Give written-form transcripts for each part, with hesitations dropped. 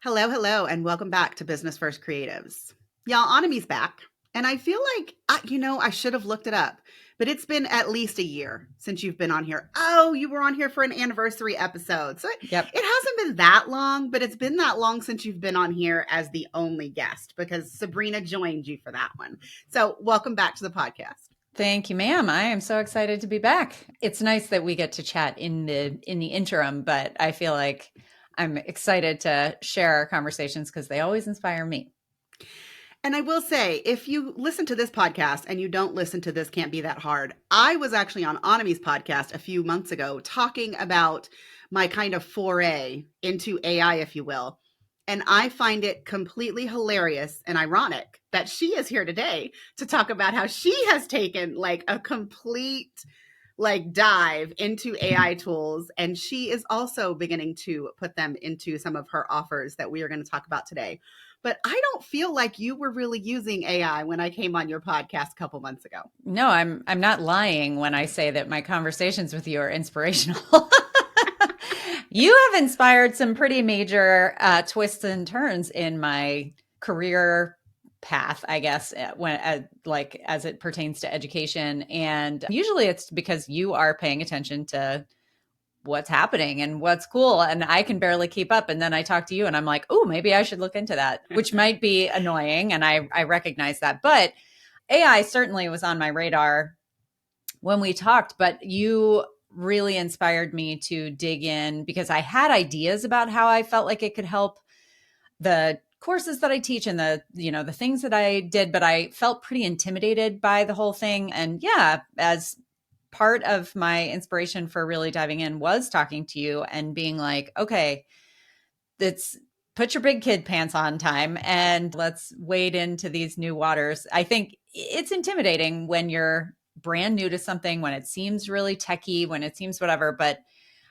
Hello, hello, and welcome back to Business First Creatives. Y'all, Annemie's back, and I feel like, I should have looked it up, but it's been at least a year since you've been on here. Oh, you were on here for an anniversary episode. So Yep. it hasn't been that long, but it's been that long since you've been on here as the only guest because Sabrina joined you for that one. So welcome back to the podcast. Thank you, ma'am. I am so excited to be back. It's nice that we get to chat in the interim, but I feel like I'm excited to share our conversations because they always inspire me. And I will say, if you listen to this podcast and you don't listen to This Can't Be That Hard, I was actually on Annemie's podcast a few months ago talking about my kind of foray into AI, if you will. And I find it completely hilarious and ironic that she is here today to talk about how she has taken like a complete dive into AI tools. And she is also beginning to put them into some of her offers that we are going to talk about today. But I don't feel like you were really using AI when I came on your podcast a couple months ago. No, I'm not lying when I say that my conversations with you are inspirational. You have inspired some pretty major twists and turns in my career path, I guess, when as it pertains to education. And usually it's because you are paying attention to what's happening and what's cool. And I can barely keep up. And then I talk to you and I'm like, oh, maybe I should look into that, which might be annoying. And I recognize that. But AI certainly was on my radar when we talked, but you really inspired me to dig in because I had ideas about how I felt like it could help the courses that I teach and the things that I did, but I felt pretty intimidated by the whole thing. And yeah, as part of my inspiration for really diving in was talking to you and being like, okay, it's put your big kid pants on time and let's wade into these new waters. I think it's intimidating when you're brand new to something, when it seems really techie, when it seems whatever, but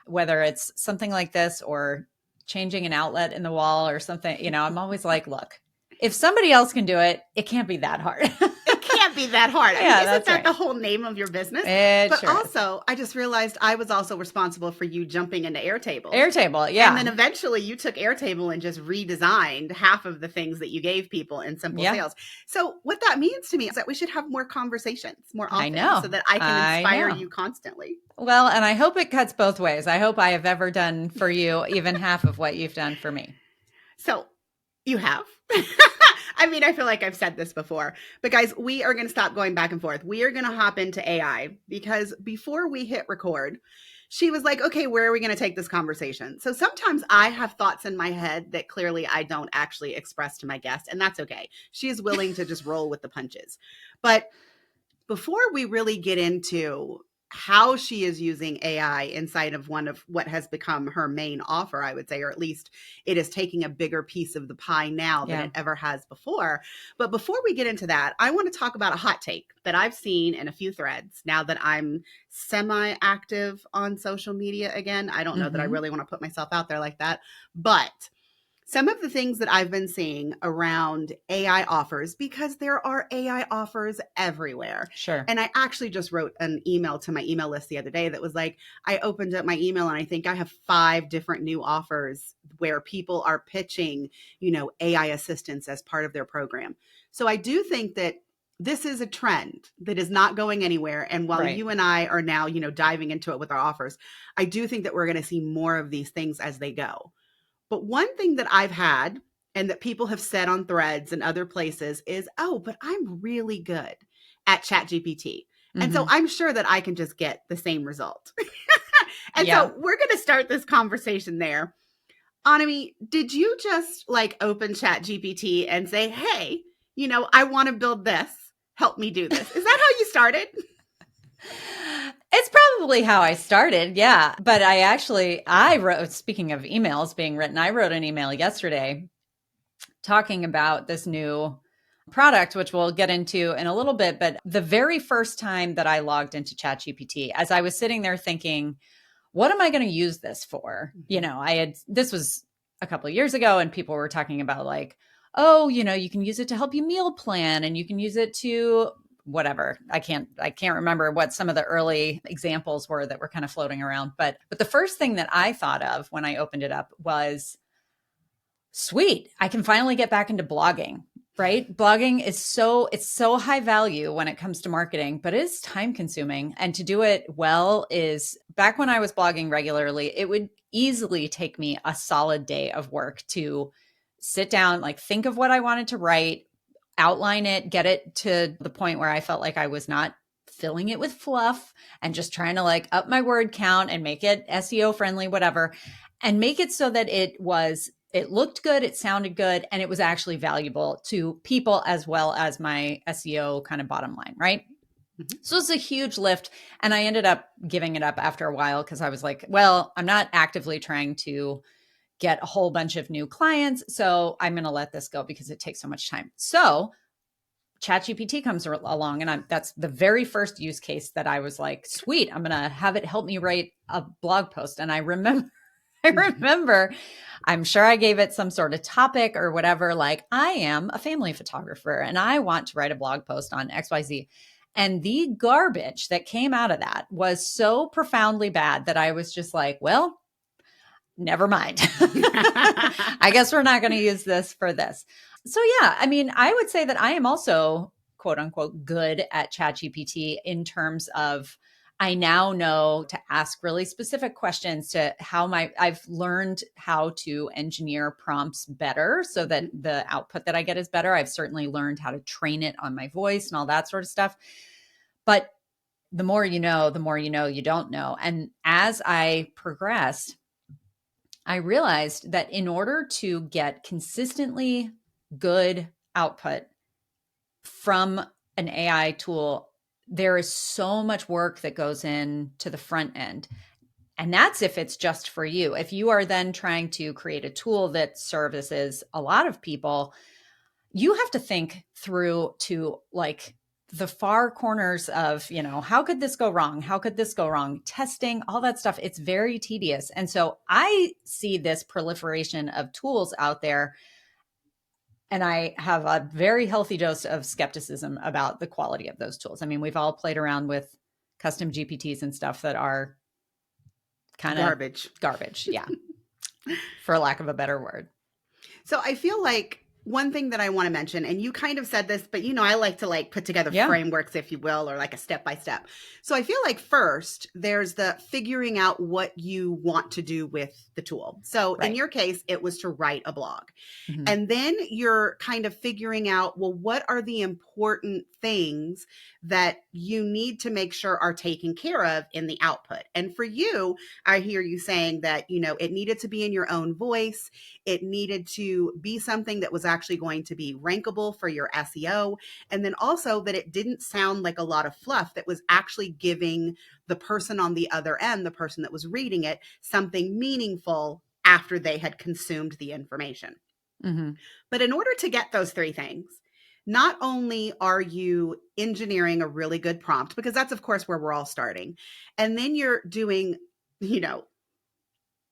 whether it's something like this or changing an outlet in the wall or something, I'm always like, look, if somebody else can do it, it can't be that hard. It can't be that hard. Yeah, isn't that right. the whole name of your business? But sure also, I just realized I was also responsible for you jumping into Airtable. Airtable, yeah. And then eventually you took Airtable and just redesigned half of the things that you gave people in Simple Sales. So what that means to me is that we should have more conversations more often. I know. So that I can inspire you constantly. Well, and I hope it cuts both ways. I hope I have ever done for you even half of what you've done for me. So you have. I mean, I feel like I've said this before, but guys, we are going to stop going back and forth. We are going to hop into AI because before we hit record, she was like, okay, where are we going to take this conversation? So sometimes I have thoughts in my head that clearly I don't actually express to my guest, and that's okay. She is willing to just roll with the punches. But before we really get into how she is using AI inside of one of what has become her main offer, I would say, or at least it is taking a bigger piece of the pie now than it ever has before. But before we get into that, I want to talk about a hot take that I've seen in a few threads now that I'm semi-active on social media again. I don't know that I really want to put myself out there like that, but some of the things that I've been seeing around AI offers, because there are AI offers everywhere. Sure. And I actually just wrote an email to my email list the other day that was like, I opened up my email and I think I have 5 different new offers where people are pitching, AI assistance as part of their program. So I do think that this is a trend that is not going anywhere. And while you and I are now, diving into it with our offers, I do think that we're going to see more of these things as they go. But one thing that I've had and that people have said on threads and other places is, oh, but I'm really good at ChatGPT. And so I'm sure that I can just get the same result. And so we're going to start this conversation there. Annemie, did you just open ChatGPT and say, hey, I want to build this. Help me do this. Is that how you started? It's probably how I started, yeah. But I wrote, speaking of emails being written, I wrote an email yesterday talking about this new product, which we'll get into in a little bit. But the very first time that I logged into ChatGPT, as I was sitting there thinking, what am I going to use this for? This was a couple of years ago and people were talking about you can use it to help you meal plan and you can use it to whatever. I can't remember what some of the early examples were that were kind of floating around. But the first thing that I thought of when I opened it up was sweet, I can finally get back into blogging, right? Blogging is it's so high value when it comes to marketing, but it is time consuming. And to do it well is, back when I was blogging regularly, it would easily take me a solid day of work to sit down, like think of what I wanted to write, outline it, get it to the point where I felt like I was not filling it with fluff and just trying to like up my word count and make it SEO friendly, whatever, and make it so that it looked good, it sounded good, and it was actually valuable to people as well as my SEO kind of bottom line, right? Mhm. So it's a huge lift. And I ended up giving it up after a while because I was like, well, I'm not actively trying to get a whole bunch of new clients. So I'm going to let this go because it takes so much time. So ChatGPT comes along, and that's the very first use case that I was like, sweet, I'm going to have it help me write a blog post. And I remember, I'm sure I gave it some sort of topic or whatever, like, I am a family photographer and I want to write a blog post on XYZ. And the garbage that came out of that was so profoundly bad that I was just like, well, never mind. I guess we're not going to use this for this. So yeah, I mean, I would say that I am also quote unquote good at ChatGPT in terms of, I now know to ask really specific questions to I've learned how to engineer prompts better so that the output that I get is better. I've certainly learned how to train it on my voice and all that sort of stuff. But the more you know, you don't know. And as I progressed, I realized that in order to get consistently good output from an AI tool, there is so much work that goes into the front end. And that's if it's just for you. If you are then trying to create a tool that services a lot of people, you have to think through to like the far corners of, how could this go wrong? How could this go wrong? Testing, all that stuff. It's very tedious. And so I see this proliferation of tools out there, and I have a very healthy dose of skepticism about the quality of those tools. I mean, we've all played around with custom GPTs and stuff that are kind of garbage. Yeah. For lack of a better word. So I feel like one thing that I want to mention, and you kind of said this, but I like to like put together frameworks, if you will, or like a step by step. So I feel like first there's the figuring out what you want to do with the tool. So in your case, it was to write a blog. Mm-hmm. And then you're kind of figuring out, well, what are the important things that you need to make sure are taken care of in the output? And for you, I hear you saying that, it needed to be in your own voice. It needed to be something that was actually going to be rankable for your SEO. And then also that it didn't sound like a lot of fluff, that was actually giving the person on the other end, the person that was reading it, something meaningful after they had consumed the information. Mm-hmm. But in order to get those three things, not only are you engineering a really good prompt, because that's, of course, where we're all starting, and then you're doing,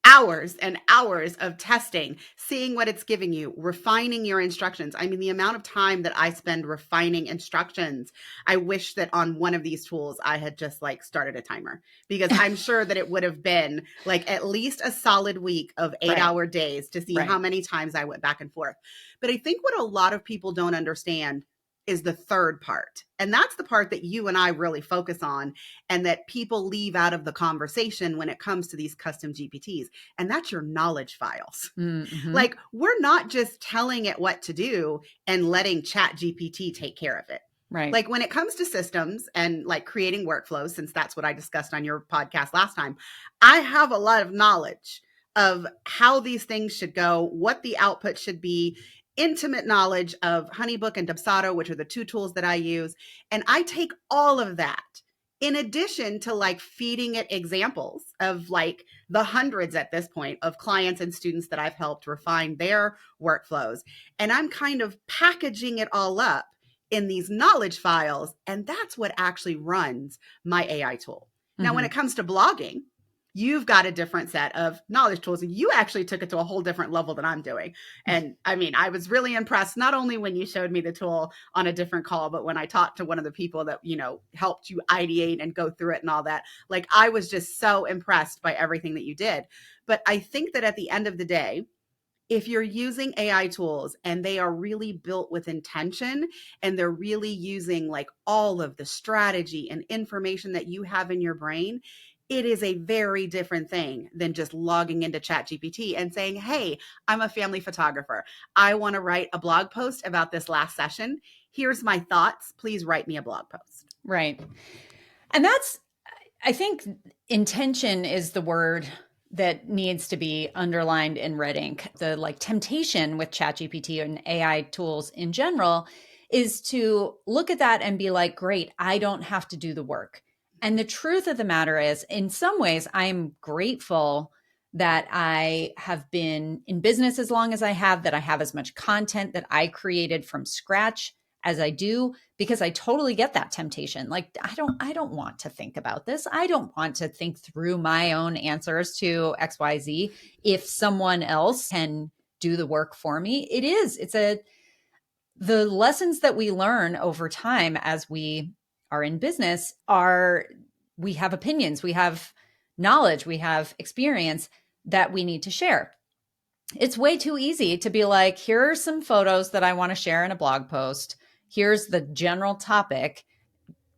hours and hours of testing, seeing what it's giving you, refining your instructions. I mean, the amount of time that I spend refining instructions, I wish that on one of these tools I had just like started a timer, because I'm sure that it would have been like at least a solid week of 8-hour days to see how many times I went back and forth. But I think what a lot of people don't understand is the third part. And that's the part that you and I really focus on, and that people leave out of the conversation when it comes to these custom GPTs. And that's your knowledge files. Mm-hmm. Like, we're not just telling it what to do and letting ChatGPT take care of it. Right. Like when it comes to systems and like creating workflows, since that's what I discussed on your podcast last time, I have a lot of knowledge of how these things should go, what the output should be, intimate knowledge of Honeybook and Dubsado, which are the two tools that I use. And I take all of that in addition to like feeding it examples of like the hundreds at this point of clients and students that I've helped refine their workflows. And I'm kind of packaging it all up in these knowledge files. And that's what actually runs my AI tool. Mm-hmm. Now, when it comes to blogging, you've got a different set of knowledge tools, and you actually took it to a whole different level than I'm doing. And I mean, I was really impressed, not only when you showed me the tool on a different call, but when I talked to one of the people that, helped you ideate and go through it and all that. Like, I was just so impressed by everything that you did. But I think that at the end of the day, if you're using AI tools and they are really built with intention and they're really using like all of the strategy and information that you have in your brain, it is a very different thing than just logging into ChatGPT and saying, "Hey, I'm a family photographer. I want to write a blog post about this last session. Here's my thoughts. Please write me a blog post." Right. And that's, I think intention is the word that needs to be underlined in red ink. The like temptation with ChatGPT and AI tools in general is to look at that and be like, great, I don't have to do the work. And the truth of the matter is, in some ways, I'm grateful that I have been in business as long as I have, that I have as much content that I created from scratch as I do, because I totally get that temptation. Like, I don't want to think about this. I don't want to think through my own answers to XYZ. If someone else can do the work for me, the lessons that we learn over time as we are in business are, we have opinions, we have knowledge, we have experience that we need to share. It's way too easy to be like, here are some photos that I want to share in a blog post. Here's the general topic.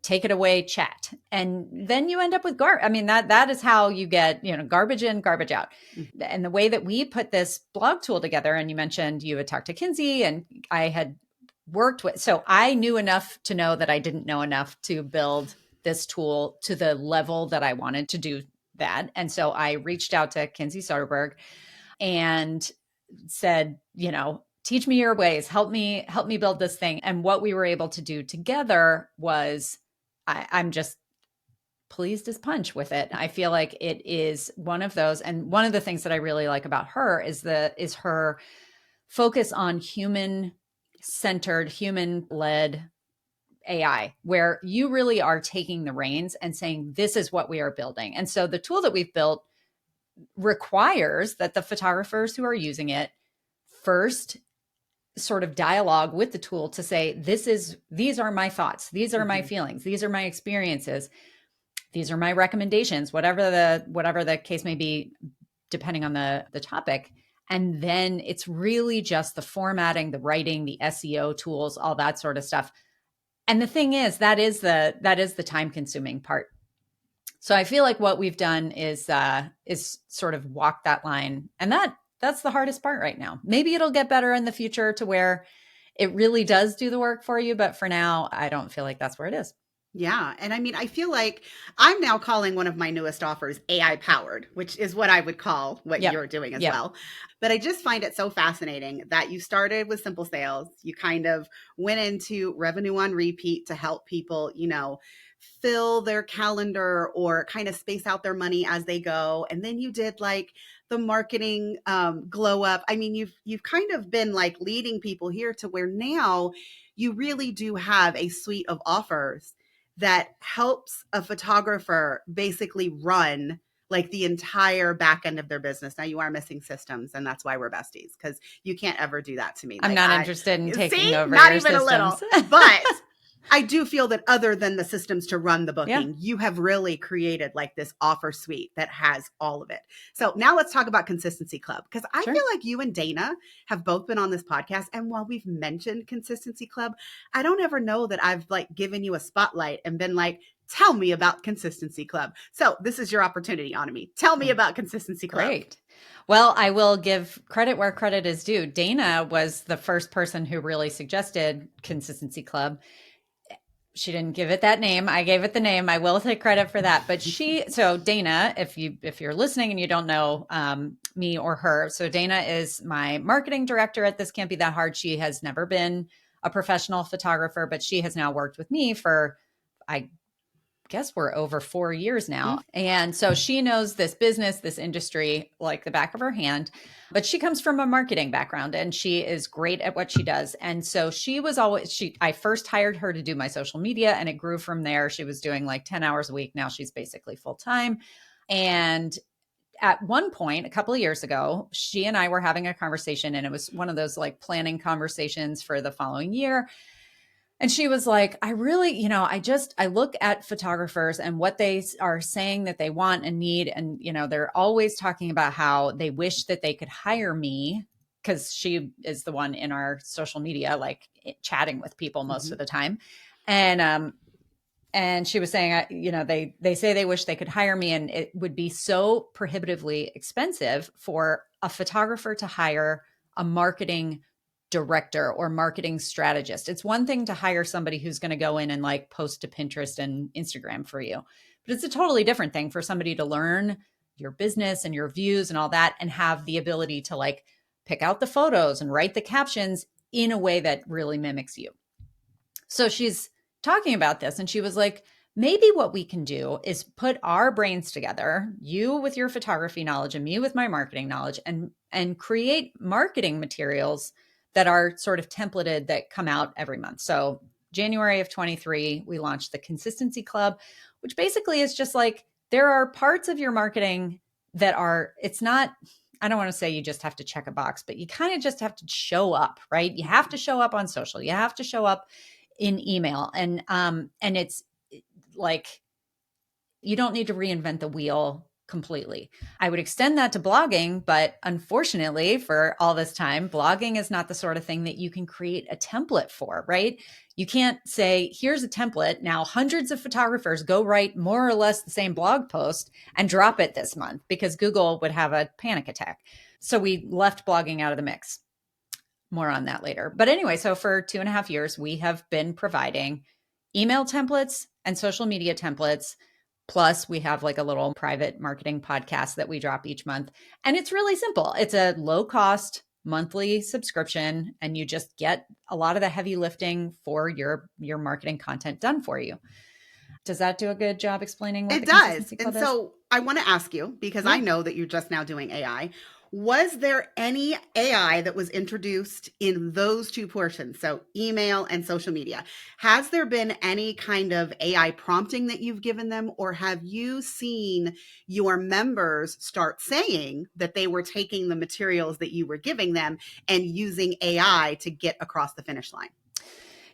Take it away, chat. And then you end up with garbage. I mean, that is how you get, garbage in, garbage out. Mm-hmm. And the way that we put this blog tool together, and you mentioned you had talked to Kinsey and I had worked with, so I knew enough to know that I didn't know enough to build this tool to the level that I wanted to do that. And so I reached out to Kinsey Soderberg and said, teach me your ways, help me build this thing. And what we were able to do together was, I'm just pleased as punch with it. I feel like it is one of those. And one of the things that I really like about her is her focus on human centered, human led AI, where you really are taking the reins and saying, this is what we are building. And so the tool that we've built requires that the photographers who are using it first sort of dialogue with the tool to say, these are my thoughts, these are my feelings, these are my experiences, these are my recommendations, whatever the case may be, depending on the topic. And then it's really just the formatting, the writing, the SEO tools, all that sort of stuff. And the thing is, that is the time consuming part. So I feel like what we've done is sort of walk that line, and that's the hardest part right now. Maybe it'll get better in the future to where it really does do the work for you, but for now, I don't feel like that's where it is. Yeah. And I mean, I feel like I'm now calling one of my newest offers AI powered, which is what I would call what you're doing as well. But I just find it so fascinating that you started with simple sales. You kind of went into revenue on repeat to help people, fill their calendar or kind of space out their money as they go. And then you did like the marketing glow up. I mean, you've kind of been like leading people here to where now you really do have a suite of offers that helps a photographer basically run like the entire back end of their business. Now you are missing systems, and that's why we're besties, because you can't ever do that to me. I'm not interested in taking over not your even systems. A little, but I do feel that other than the systems to run the booking, you have really created like this offer suite that has all of it. So now let's talk about Consistency Club, because I feel like you and Dana have both been on this podcast. And while we've mentioned Consistency Club, I don't ever know that I've like given you a spotlight and been like, tell me about Consistency Club. So this is your opportunity, Annemie. Tell me about Consistency Club. Great. Well, I will give credit where credit is due. Dana was the first person who really suggested Consistency Club. She didn't give it that name. I gave it the name. I will take credit for that. But so Dana, if you're listening and you don't know me or her, so Dana is my marketing director at This Can't Be That Hard. She has never been a professional photographer, but she has now worked with me for, I guess we're over 4 years now. And so she knows this business, this industry, like the back of her hand, but she comes from a marketing background and she is great at what she does. And so I first hired her to do my social media, and it grew from there. She was doing like 10 hours a week. Now she's basically full time. And at one point, a couple of years ago, she and I were having a conversation, and it was one of those like planning conversations for the following year. And she was like, I really, I look at photographers and what they are saying that they want and need. And, they're always talking about how they wish that they could hire me because she is the one in our social media, like chatting with people most of the time. And she was saying, they say they wish they could hire me, and it would be so prohibitively expensive for a photographer to hire a marketing director or marketing strategist. It's one thing to hire somebody who's going to go in and like post to Pinterest and Instagram for you, but it's a totally different thing for somebody to learn your business and your views and all that, and have the ability to like pick out the photos and write the captions in a way that really mimics you. So she's talking about this, and she was like, maybe what we can do is put our brains together, you with your photography knowledge and me with my marketing knowledge, and create marketing materials that are sort of templated that come out every month. So January of 23, we launched the Consistency Club, which basically is just like, there are parts of your marketing that are, it's not, I don't want to say you just have to check a box, but you kind of just have to show up, right? You have to show up on social. You have to show up in email. And it's like, you don't need to reinvent the wheel completely. I would extend that to blogging, but unfortunately for all this time, blogging is not the sort of thing that you can create a template for, right? You can't say, here's a template. Now hundreds of photographers go write more or less the same blog post and drop it this month, because Google would have a panic attack. So we left blogging out of the mix. More on that later. But anyway, so for 2.5 years, we have been providing email templates and social media templates. Plus, we have like a little private marketing podcast that we drop each month. And it's really simple. It's a low cost monthly subscription, and you just get a lot of the heavy lifting for your marketing content done for you. Does that do a good job explaining what It the does. Consistency Club And is? so I want to ask you, because I know that you're just now doing AI. Was there any AI that was introduced in those two portions, so email and social media? Has there been any kind of AI prompting that you've given them, or have you seen your members start saying that they were taking the materials that you were giving them and using AI to get across the finish line?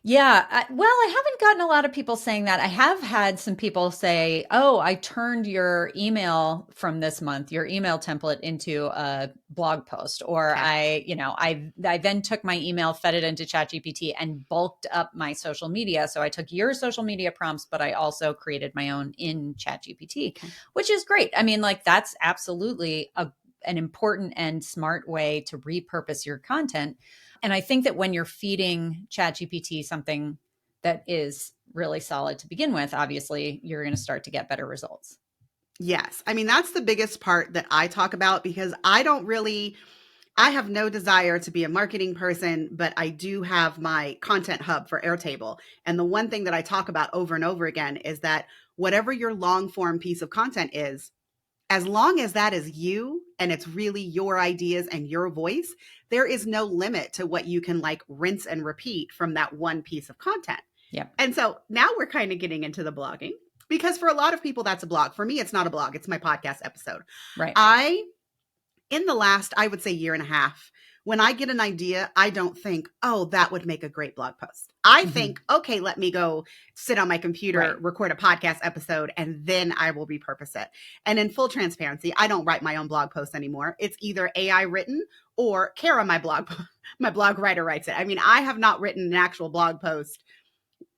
Yeah. I haven't gotten a lot of people saying that. I have had some people say, oh, I turned your email from this month, your email template, into a blog post. Or Okay. I then took my email, fed it into ChatGPT, and bulked up my social media. So I took your social media prompts, but I also created my own in ChatGPT, Okay. which is great. I mean, like, that's absolutely an important and smart way to repurpose your content. And I think that when you're feeding ChatGPT something that is really solid to begin with, obviously you're going to start to get better results. Yes. I mean, that's the biggest part that I talk about, because I have no desire to be a marketing person, but I do have my content hub for Airtable. And the one thing that I talk about over and over again is that whatever your long form piece of content is, as long as that is you and it's really your ideas and your voice, there is no limit to what you can like rinse and repeat from that one piece of content. Yep. And so now we're kind of getting into the blogging, because for a lot of people, that's a blog. For me, it's not a blog. It's my podcast episode. Right. In the last, I would say, year and a half, when I get an idea, I don't think, oh, that would make a great blog post. I think, okay, let me go sit on my computer, record a podcast episode, and then I will repurpose it. And in full transparency, I don't write my own blog posts anymore. It's either AI written or Kara, my blog writer, writes it. I mean, I have not written an actual blog post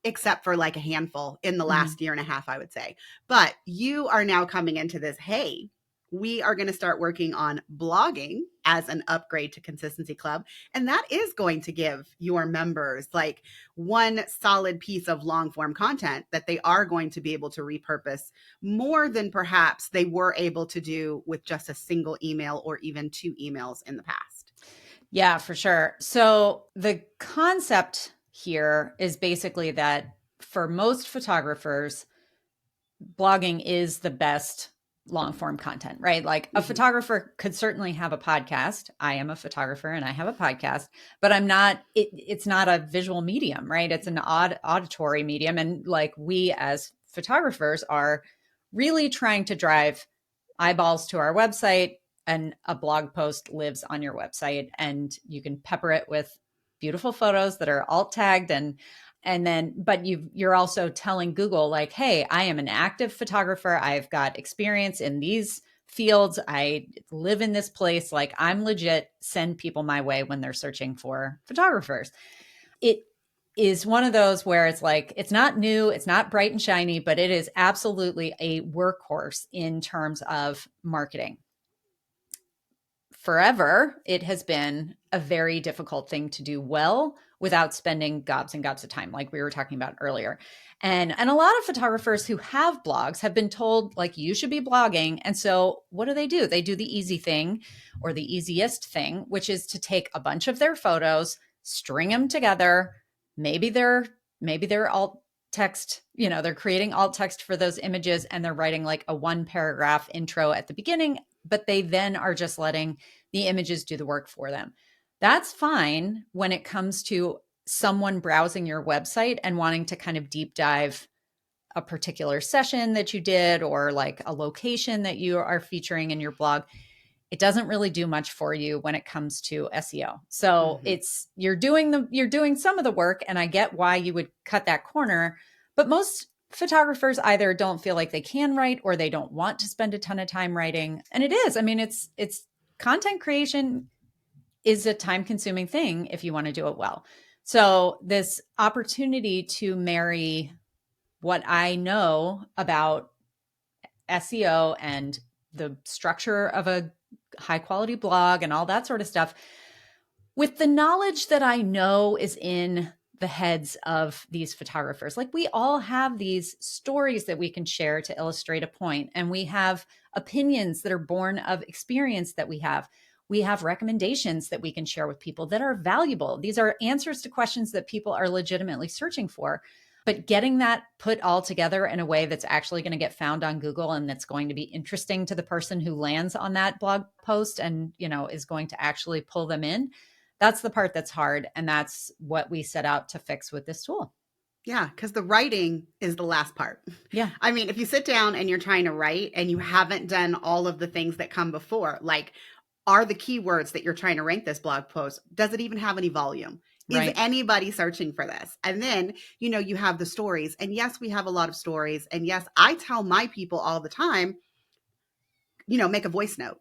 except for like a handful in the last year and a half, I would say. But you are now coming into this, hey, we are going to start working on blogging as an upgrade to Consistency Club. And that is going to give your members like one solid piece of long form content that they are going to be able to repurpose more than perhaps they were able to do with just a single email or even two emails in the past. Yeah, for sure. So the concept here is basically that for most photographers, blogging is the best long form content, right? Like a photographer could certainly have a podcast. I am a photographer and I have a podcast, but it's not a visual medium, right? It's an auditory medium. And like, we as photographers are really trying to drive eyeballs to our website, and a blog post lives on your website, and you can pepper it with beautiful photos that are alt tagged, but you're also telling Google like, hey, I am an active photographer. I've got experience in these fields. I live in this place. Like, I'm legit send people my way when they're searching for photographers. It is one of those where it's like, it's not new, it's not bright and shiny, but it is absolutely a workhorse in terms of marketing. Forever, it has been a very difficult thing to do well without spending gobs and gobs of time, like we were talking about earlier. And a lot of photographers who have blogs have been told, like, you should be blogging. And so what do? They do the easy thing, or the easiest thing, which is to take a bunch of their photos, string them together. Maybe they're alt text, they're creating alt text for those images, and they're writing like a 1 paragraph intro at the beginning, but they then are just letting the images do the work for them. That's fine when it comes to someone browsing your website and wanting to kind of deep dive a particular session that you did, or like a location that you are featuring in your blog. It doesn't really do much for you when it comes to SEO. So it's, you're doing some of the work, and I get why you would cut that corner, but most photographers either don't feel like they can write, or they don't want to spend a ton of time writing. And it is, I mean, it's content creation is a time consuming thing if you want to do it well. So this opportunity to marry what I know about SEO and the structure of a high quality blog and all that sort of stuff with the knowledge that I know is in the heads of these photographers. Like, we all have these stories that we can share to illustrate a point, and we have opinions that are born of experience that we have. We have recommendations that we can share with people that are valuable. These are answers to questions that people are legitimately searching for. But getting that put all together in a way that's actually going to get found on Google, and that's going to be interesting to the person who lands on that blog post and, is going to actually pull them in. That's the part that's hard. And that's what we set out to fix with this tool. Yeah, because the writing is the last part. Yeah. I mean, if you sit down and you're trying to write and you haven't done all of the things that come before, like, are the keywords that you're trying to rank this blog post, does it even have any volume? Is Right. anybody searching for this? And then, you have the stories. And yes, we have a lot of stories. And yes, I tell my people all the time, make a voice note,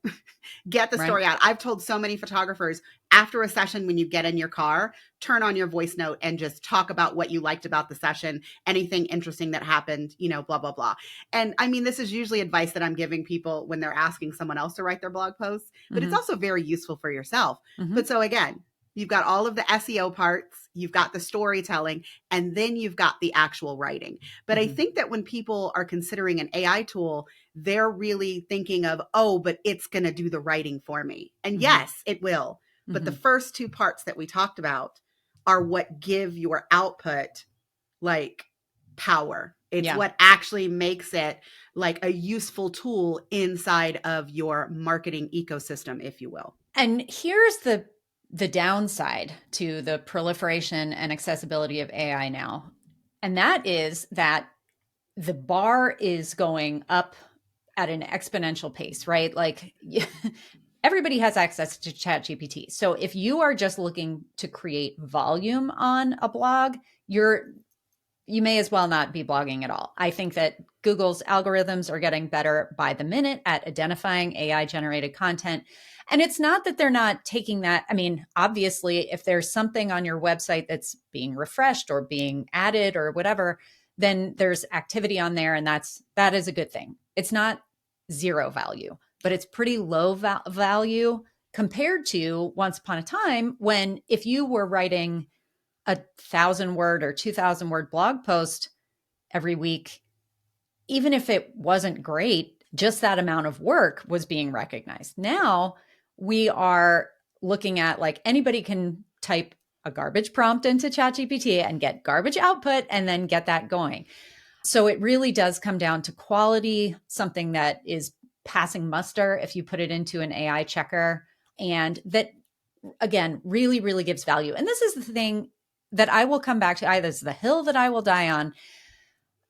get the Right. story out. I've told so many photographers, after a session, when you get in your car, turn on your voice note and just talk about what you liked about the session, anything interesting that happened, blah, blah, blah. And I mean, this is usually advice that I'm giving people when they're asking someone else to write their blog posts, but it's also very useful for yourself. But so again, you've got all of the SEO parts, you've got the storytelling, and then you've got the actual writing. But I think that when people are considering an AI tool, they're really thinking of, oh, but it's going to do the writing for me. And yes, it will. But the first two parts that we talked about are what give your output like power. It's what actually makes it like a useful tool inside of your marketing ecosystem, if you will. And here's the downside to the proliferation and accessibility of AI now. And that is that the bar is going up at an exponential pace, right? Like, everybody has access to ChatGPT. So if you are just looking to create volume on a blog, you may as well not be blogging at all. I think that Google's algorithms are getting better by the minute at identifying AI generated content. And it's not that they're not taking that. I mean, obviously, if there's something on your website that's being refreshed or being added or whatever, then there's activity on there, and that is a good thing. It's not zero value, but it's pretty low value compared to once upon a time when, if you were writing a 1,000-word or 2,000-word blog post every week, even if it wasn't great, just that amount of work was being recognized. Now we are looking at, like, anybody can type a garbage prompt into ChatGPT and get garbage output and then get that going. So it really does come down to quality, something that is passing muster if you put it into an AI checker, and that, again, really, really gives value. And this is the thing that I will come back to. This is the hill that I will die on.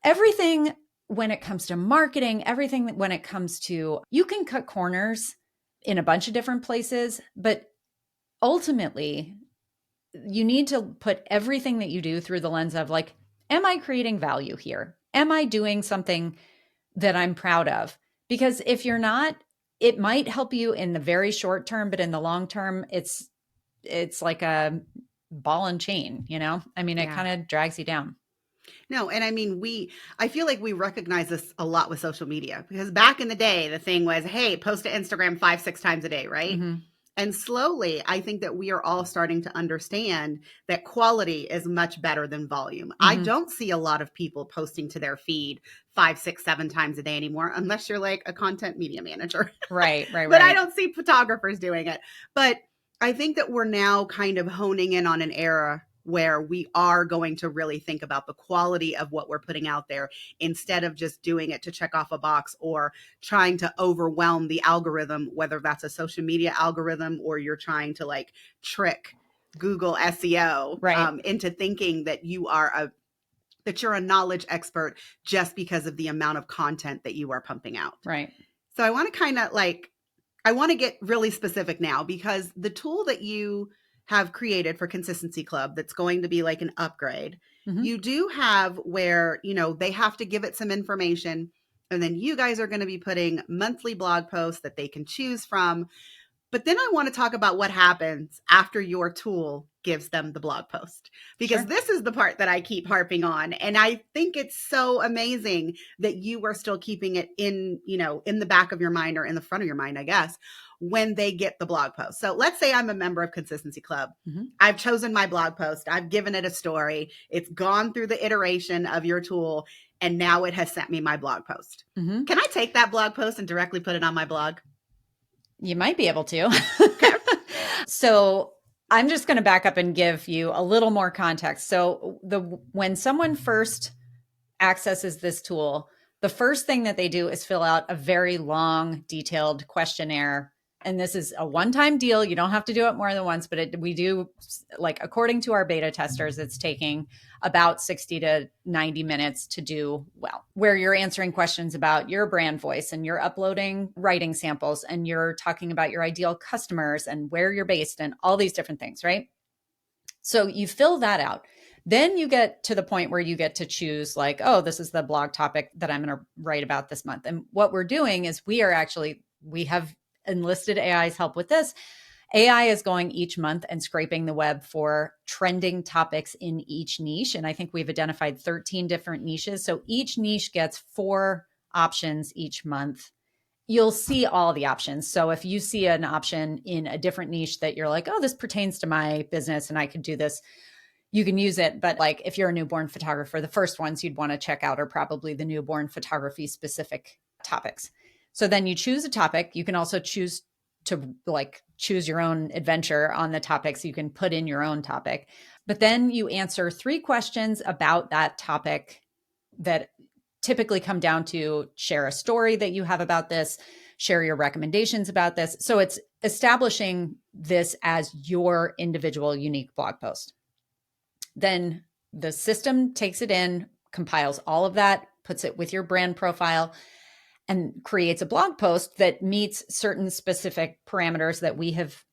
Everything when it comes to marketing, everything when it comes to, you can cut corners in a bunch of different places, but ultimately you need to put everything that you do through the lens of, like, am I creating value here? Am I doing something that I'm proud of? Because if you're not, it might help you in the very short term, but in the long term, it's like a ball and chain, you know? I mean, it Yeah. kind of drags you down. No, and I mean, I feel like we recognize this a lot with social media because back in the day, the thing was, hey, post to Instagram 5, 6 times a day, right? Mm-hmm. And slowly, I think that we are all starting to understand that quality is much better than volume. I Mm-hmm. don't see a lot of people posting to their feed 5, 6, 7 times a day anymore, unless you're like a content media manager. Right, right, But I right. don't see photographers doing it. But I think that we're now kind of honing in on an era where we are going to really think about the quality of what we're putting out there instead of just doing it to check off a box or trying to overwhelm the algorithm, whether that's a social media algorithm or you're trying to like trick Google SEO Right, into thinking that you're a knowledge expert just because of the amount of content that you are pumping out. right. So I want to kind of like, I want to get really specific now because the tool that you have created for Consistency Club that's going to be like an upgrade, Mm-hmm. you do have where, they have to give it some information. And then you guys are going to be putting monthly blog posts that they can choose from. But then I want to talk about what happens after your tool gives them the blog post, because Sure. this is the part that I keep harping on. And I think it's so amazing that you are still keeping it in the back of your mind or in the front of your mind, I guess, when they get the blog post. So let's say I'm a member of Consistency Club. Mm-hmm. I've chosen my blog post. I've given it a story. It's gone through the iteration of your tool. And now it has sent me my blog post. Mm-hmm. Can I take that blog post and directly put it on my blog? You might be able to. Okay. So I'm just going to back up and give you a little more context. So when someone first accesses this tool, the first thing that they do is fill out a very long, detailed questionnaire. And this is a one-time deal. You don't have to do it more than once, but we do, like, according to our beta testers, it's taking about 60 to 90 minutes to do well, where you're answering questions about your brand voice and you're uploading writing samples and you're talking about your ideal customers and where you're based and all these different things, right? So you fill that out. Then you get to the point where you get to choose, like, oh, this is the blog topic that I'm going to write about this month. And what we're doing is we have enlisted AI's help with this. AI is going each month and scraping the web for trending topics in each niche. And I think we've identified 13 different niches. So each niche gets 4 options each month. You'll see all the options. So if you see an option in a different niche that you're like, oh, this pertains to my business and I could do this, you can use it. But like if you're a newborn photographer, the first ones you'd want to check out are probably the newborn photography specific topics. So then you choose a topic. You can also choose to choose your own adventure on the topics. You can put in your own topic, but then you answer 3 questions about that topic that typically come down to share a story that you have about this, share your recommendations about this. So it's establishing this as your individual unique blog post. Then the system takes it in, compiles all of that, puts it with your brand profile, and creates a blog post that meets certain specific parameters that we have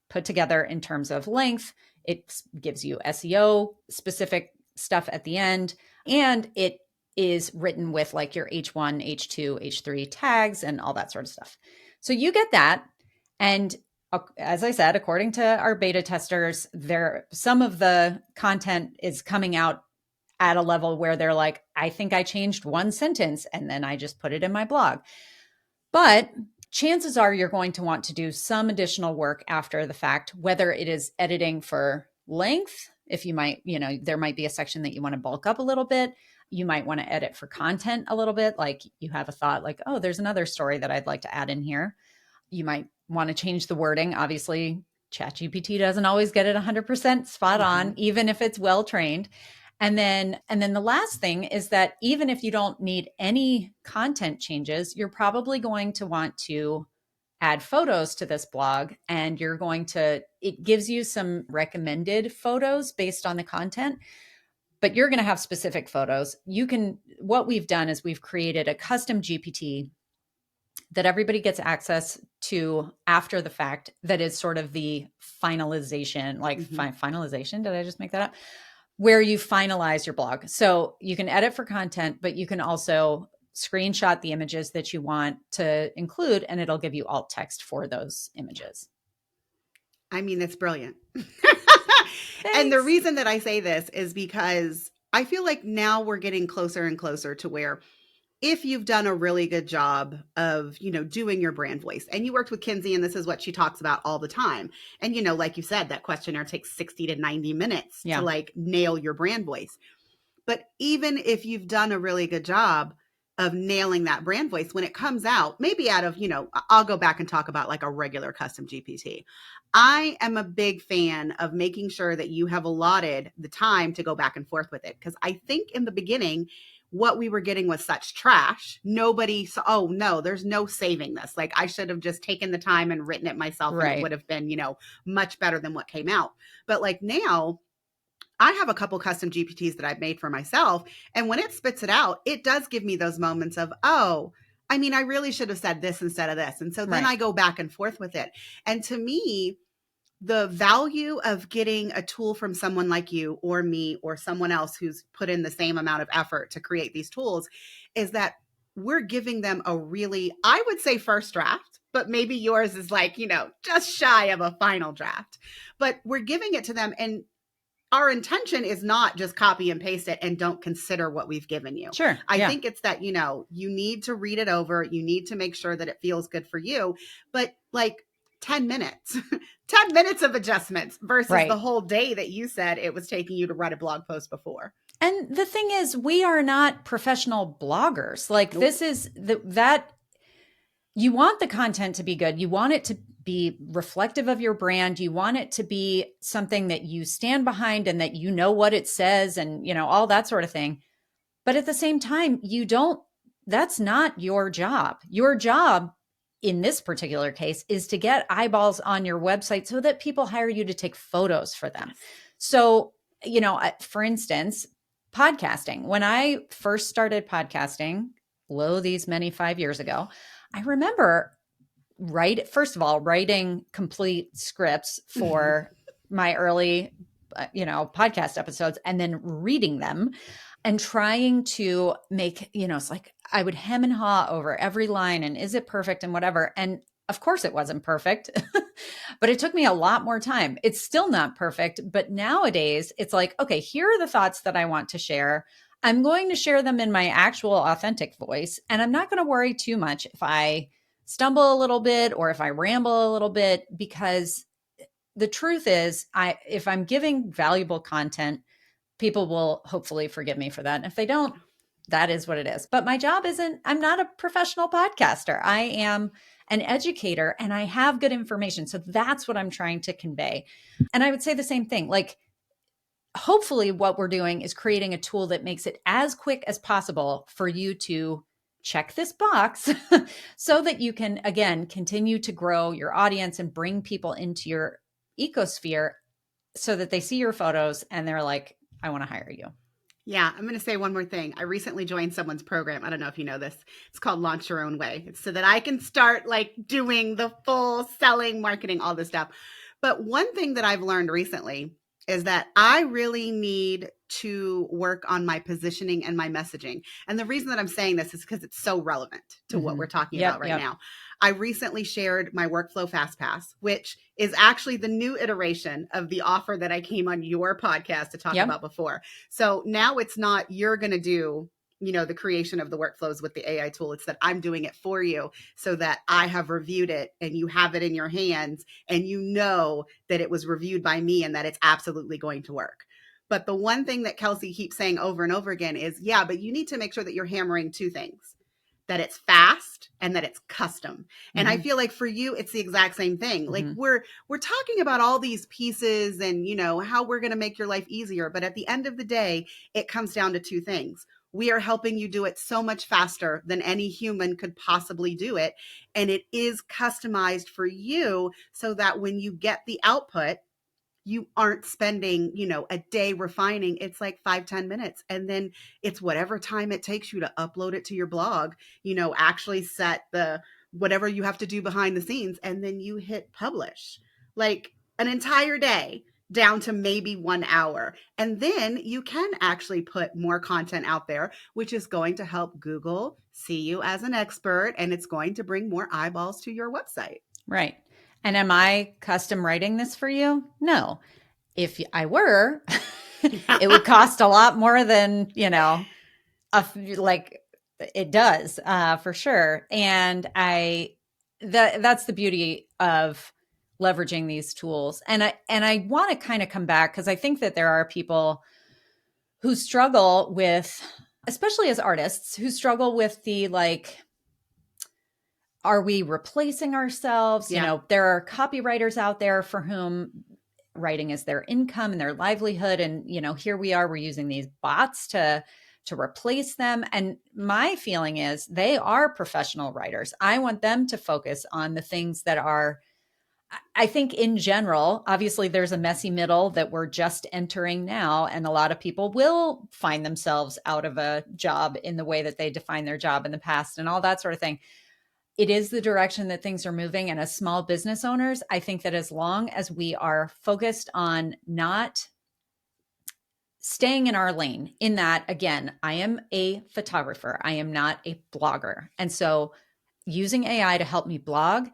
put together in terms of length. It gives you SEO specific stuff at the end, and it is written with like your H1, H2, H3 tags and all that sort of stuff. So you get that. And as I said, according to our beta testers, some of the content is coming out at a level where they're like, I think I changed one sentence and then I just put it in my blog. But chances are you're going to want to do some additional work after the fact, whether it is editing for length, if you might, there might be a section that you want to bulk up a little bit. You might want to edit for content a little bit. Like you have a thought like, oh, there's another story that I'd like to add in here. You might want to change the wording. Obviously, ChatGPT doesn't always get it 100% spot on, even if it's well trained. And then the last thing is that even if you don't need any content changes, you're probably going to want to add photos to this blog, and it gives you some recommended photos based on the content, but you're going to have specific photos. What we've done is we've created a custom GPT that everybody gets access to after the fact. That is sort of the finalization, finalization. Did I just make that up? Where you finalize your blog. So you can edit for content, but you can also screenshot the images that you want to include, and it'll give you alt text for those images. I mean, that's brilliant. And the Thanks. reason that I say this is because I feel like now we're getting closer and closer to where if you've done a really good job of, doing your brand voice and you worked with Kinsey and this is what she talks about all the time. And, like you said, that questionnaire takes 60 to 90 minutes to Yeah. nail your brand voice. But even if you've done a really good job of nailing that brand voice, when it comes out, maybe out of, I'll go back and talk about like a regular custom GPT. I am a big fan of making sure that you have allotted the time to go back and forth with it. Because I think in the beginning, what we were getting was such trash. Nobody saw, oh no, there's no saving this. Like I should have just taken the time and written it myself and it would have been, much better than what came out. But like now, I have a couple custom GPTs that I've made for myself. And when it spits it out, it does give me those moments of, oh, I mean, I really should have said this instead of this. And so then I go back and forth with it. And to me, the value of getting a tool from someone like you or me or someone else who's put in the same amount of effort to create these tools is that we're giving them a really, I would say first draft, but maybe yours is like, just shy of a final draft. But we're giving it to them, and our intention is not just copy and paste it and don't consider what we've given you. Sure. I think it's that, you need to read it over. You need to make sure that it feels good for you. But like 10 minutes, 10 minutes of adjustments versus the whole day that you said it was taking you to write a blog post before. And the thing is, we are not professional bloggers. Like this is that you want the content to be good. You want it to be reflective of your brand. You want it to be something that you stand behind and that you know what it says and, all that sort of thing. But at the same time, that's not your job. Your job in this particular case is to get eyeballs on your website so that people hire you to take photos for them. So, for instance, podcasting. When I first started podcasting, these many 5 years ago, I remember writing complete scripts for my early, podcast episodes and then reading them and trying to make, it's like I would hem and haw over every line and is it perfect and whatever. And of course it wasn't perfect, but it took me a lot more time. It's still not perfect, but nowadays it's like, okay, here are the thoughts that I want to share. I'm going to share them in my actual authentic voice. And I'm not going to worry too much if I stumble a little bit or if I ramble a little bit, because the truth is if I'm giving valuable content, people will hopefully forgive me for that. And if they don't, that is what it is. But my job I'm not a professional podcaster. I am an educator and I have good information. So that's what I'm trying to convey. And I would say the same thing. Like, hopefully what we're doing is creating a tool that makes it as quick as possible for you to check this box so that you can, again, continue to grow your audience and bring people into your ecosphere so that they see your photos and they're like, I want to hire you. Yeah, I'm going to say one more thing. I recently joined someone's program. I don't know if you know this. It's called Launch Your Own Way. It's so that I can start like doing the full selling, marketing, all this stuff. But one thing that I've learned recently is that I really need to work on my positioning and my messaging. And the reason that I'm saying this is because it's so relevant to what we're talking about right now. I recently shared my workflow fast pass, which is actually the new iteration of the offer that I came on your podcast to talk about before. So now it's not you're going to do, the creation of the workflows with the AI tool. It's that I'm doing it for you so that I have reviewed it and you have it in your hands and you know that it was reviewed by me and that it's absolutely going to work. But the one thing that Kelsey keeps saying over and over again is, yeah, but you need to make sure that you're hammering two things, that it's fast and that it's custom. And I feel like for you, it's the exact same thing. Like we're talking about all these pieces and, how we're going to make your life easier. But at the end of the day, it comes down to two things. We are helping you do it so much faster than any human could possibly do it. And it is customized for you so that when you get the output, you aren't spending, a day refining. It's like 5-10 minutes. And then it's whatever time it takes you to upload it to your blog, actually set the whatever you have to do behind the scenes. And then you hit publish. Like an entire day down to maybe 1 hour. And then you can actually put more content out there, which is going to help Google see you as an expert, and it's going to bring more eyeballs to your website. Right. And am I custom writing this for you? No. If I were, it would cost a lot more than, like it does, for sure. And that's the beauty of leveraging these tools. And I want to kind of come back because I think that there are people who struggle with, especially as artists, who struggle with the like, are we replacing ourselves? Yeah. There are copywriters out there for whom writing is their income and their livelihood. And, here we are, we're using these bots to replace them. And my feeling is they are professional writers. I want them to focus on the things that are, I think in general, obviously there's a messy middle that we're just entering now. And a lot of people will find themselves out of a job in the way that they define their job in the past and all that sort of thing. It is the direction that things are moving. And as small business owners, I think that as long as we are focused on not staying in our lane, in that, again, I am a photographer, I am not a blogger. And so using AI to help me blog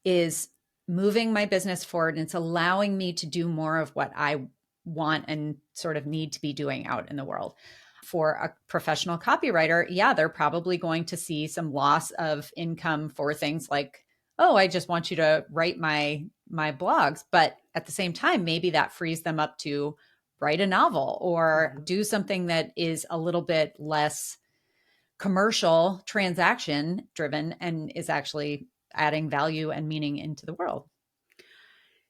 is moving my business forward, and it's allowing me to do more of what I want and sort of need to be doing out in the world. For a professional copywriter, yeah, they're probably going to see some loss of income for things like, oh, I just want you to write my blogs. But at the same time, maybe that frees them up to write a novel or do something that is a little bit less commercial, transaction driven, and is actually adding value and meaning into the world.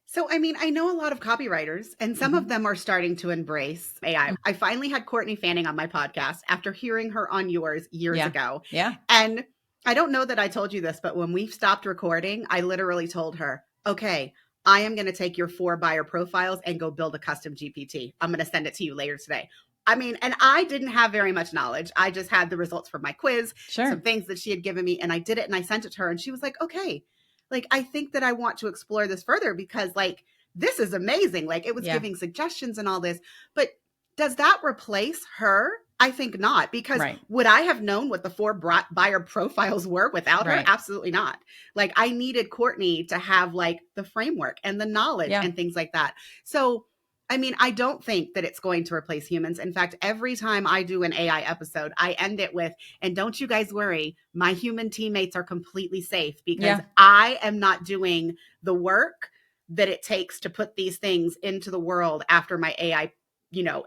So, I mean, I know a lot of copywriters, and some of them are starting to embrace AI. I finally had Courtney Fanning on my podcast after hearing her on yours years ago. Yeah. And I don't know that I told you this, but when we stopped recording, I literally told her, okay, I am going to take your 4 buyer profiles and go build a custom GPT. I'm going to send it to you later today. I mean, and I didn't have very much knowledge. I just had the results from my quiz, some things that she had given me, and I did it and I sent it to her, and she was like, okay, like, I think that I want to explore this further because, like, this is amazing. Like, it was giving suggestions and all this, but does that replace her? I think not, because would I have known what the 4 buyer profiles were without her? Absolutely not. Like, I needed Courtney to have like the framework and the knowledge and things like that. So, I mean, I don't think that it's going to replace humans. In fact, every time I do an AI episode, I end it with, and don't you guys worry, my human teammates are completely safe because I am not doing the work that it takes to put these things into the world after my AI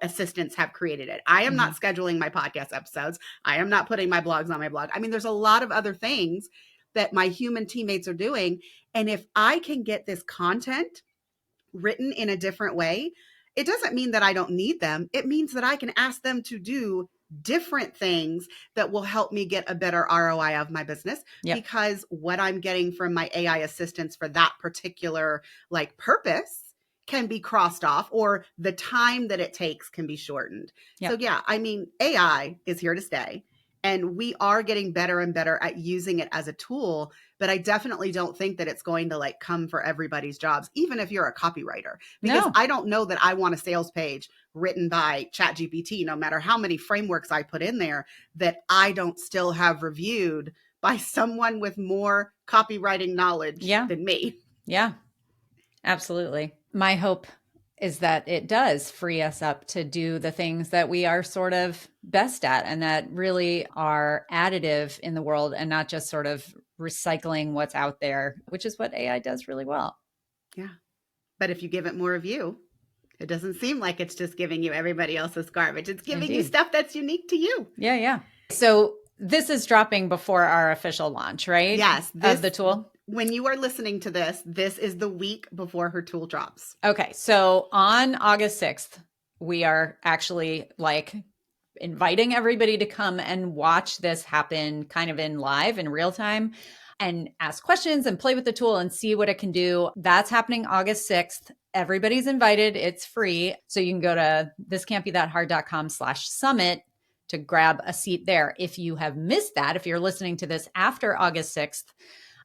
assistants have created it. I am not scheduling my podcast episodes. I am not putting my blogs on my blog. I mean, there's a lot of other things that my human teammates are doing. And if I can get this content written in a different way, it doesn't mean that I don't need them. It means that I can ask them to do different things that will help me get a better ROI of my business because what I'm getting from my AI assistants for that particular like purpose can be crossed off, or the time that it takes can be shortened. So yeah, I mean, AI is here to stay, and we are getting better and better at using it as a tool, but I definitely don't think that it's going to like come for everybody's jobs, even if you're a copywriter, because I don't know that I want a sales page written by ChatGPT, no matter how many frameworks I put in there, that I don't still have reviewed by someone with more copywriting knowledge than me. Yeah, absolutely. My hope is that it does free us up to do the things that we are sort of best at and that really are additive in the world and not just sort of recycling what's out there, which is what AI does really well. Yeah. But if you give it more of you, it doesn't seem like it's just giving you everybody else's garbage. It's giving you stuff that's unique to you. Yeah, yeah. So this is dropping before our official launch, right? Yes. Of the tool? When you are listening to this, this is the week before her tool drops. Okay. So on August 6th, we are actually like inviting everybody to come and watch this happen kind of in live in real time and ask questions and play with the tool and see what it can do. That's happening August 6th. Everybody's invited. It's free. So you can go to thiscan'tbethathard.com/summit to grab a seat there. If you have missed that, if you're listening to this after August 6th,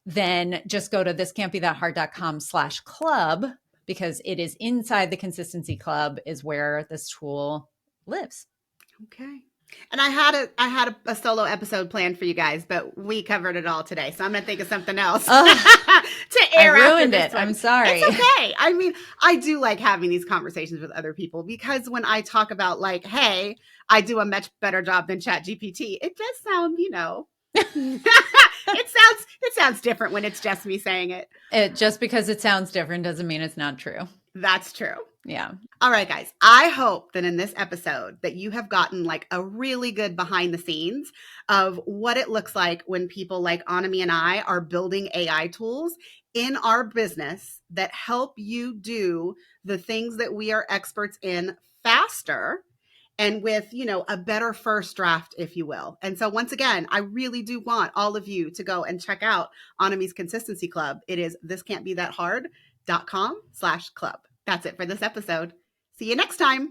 then just go to thiscan'tbethathard.com/club because it is inside the Consistency Club is where this tool lives. Okay. And I had a solo episode planned for you guys, but we covered it all today. So I'm going to think of something else to air I after ruined this it. one. I'm sorry. It's okay. I mean, I do like having these conversations with other people because when I talk about like, hey, I do a much better job than ChatGPT, it does sound, it sounds different when it's just me saying it. Just because it sounds different doesn't mean it's not true. That's true. Yeah. All right, guys. I hope that in this episode that you have gotten like a really good behind the scenes of what it looks like when people like Annemie and I are building AI tools in our business that help you do the things that we are experts in faster and with, a better first draft, if you will. And so once again, I really do want all of you to go and check out Annemie's Consistency Club. It is thiscan'tbethathard.com/club. That's it for this episode. See you next time.